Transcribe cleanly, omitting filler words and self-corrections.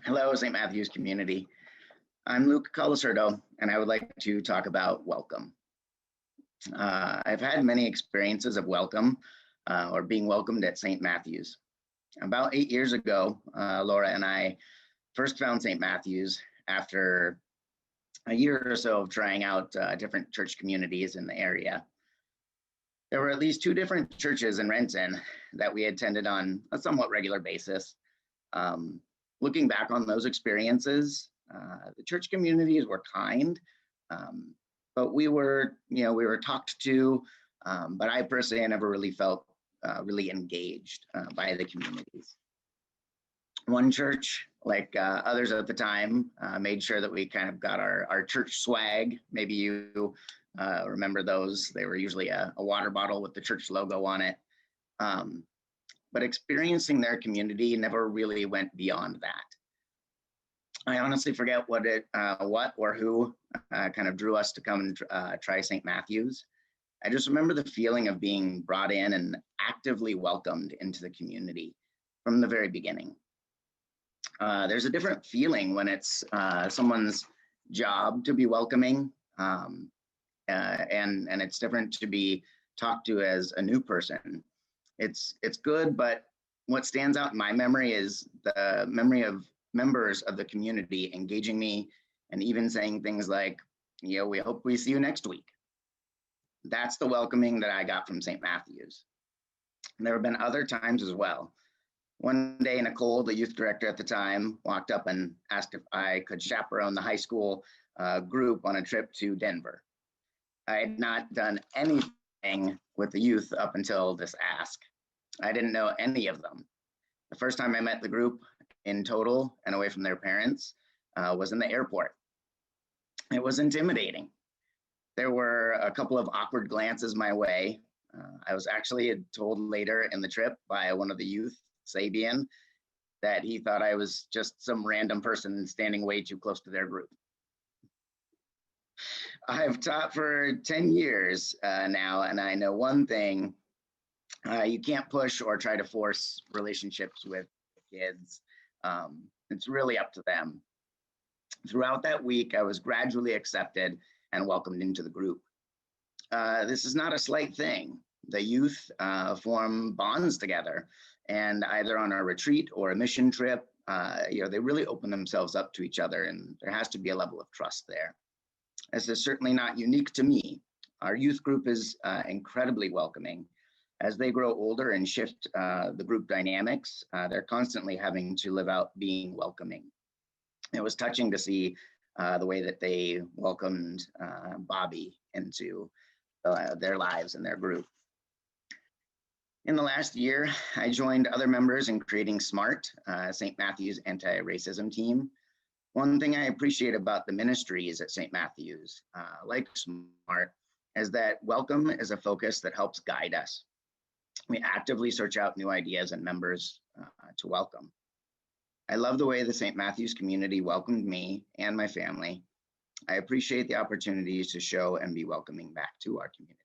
Hello, St. Matthew's community. I'm Luke Colasurdo, and I would like to talk about welcome. I've had many experiences of welcome or being welcomed at St. Matthew's. About 8 years ago, Laura and I first found St. Matthew's after a year or so of trying out different church communities in the area. There were at least 2 different churches in Renton that we attended on a somewhat regular basis. Looking back on those experiences, the church communities were kind, but we were talked to, but I personally never really felt really engaged by the communities. One church, like others at the time, made sure that we kind of got our church swag. Maybe you remember those. They were usually a water bottle with the church logo on it. But experiencing their community never really went beyond that. I honestly forget what or who kind of drew us to come and try St. Matthew's. I just remember the feeling of being brought in and actively welcomed into the community from the very beginning. There's a different feeling when it's someone's job to be welcoming, and it's different to be talked to as a new person. It's good, but what stands out in my memory is the memory of members of the community engaging me and even saying things like, we hope we see you next week. That's the welcoming that I got from St. Matthew's. And there have been other times as well. One day, Nicole, the youth director at the time, walked up and asked if I could chaperone the high school group on a trip to Denver. I had not done anything with the youth up until this ask. I didn't know any of them. The first time I met the group in total and away from their parents was in the airport. It was intimidating. There were a couple of awkward glances my way. I was actually told later in the trip by one of the youth, Sabian, that he thought I was just some random person standing way too close to their group. I've taught for 10 years now, and I know one thing. You can't push or try to force relationships with kids. It's really up to them. Throughout that week, I was gradually accepted and welcomed into the group. This is not a slight thing. The youth form bonds together, and either on a retreat or a mission trip, they really open themselves up to each other, and there has to be a level of trust there. This is certainly not unique to me. Our youth group is incredibly welcoming. As they grow older and shift the group dynamics, they're constantly having to live out being welcoming. It was touching to see the way that they welcomed Bobby into their lives and their group. In the last year, I joined other members in creating SMART, St. Matthew's anti-racism team. One thing I appreciate about the ministries at St. Matthew's, like SMART, is that welcome is a focus that helps guide us. We actively search out new ideas and members to welcome. I love the way the St. Matthew's community welcomed me and my family. I appreciate the opportunities to show and be welcoming back to our community.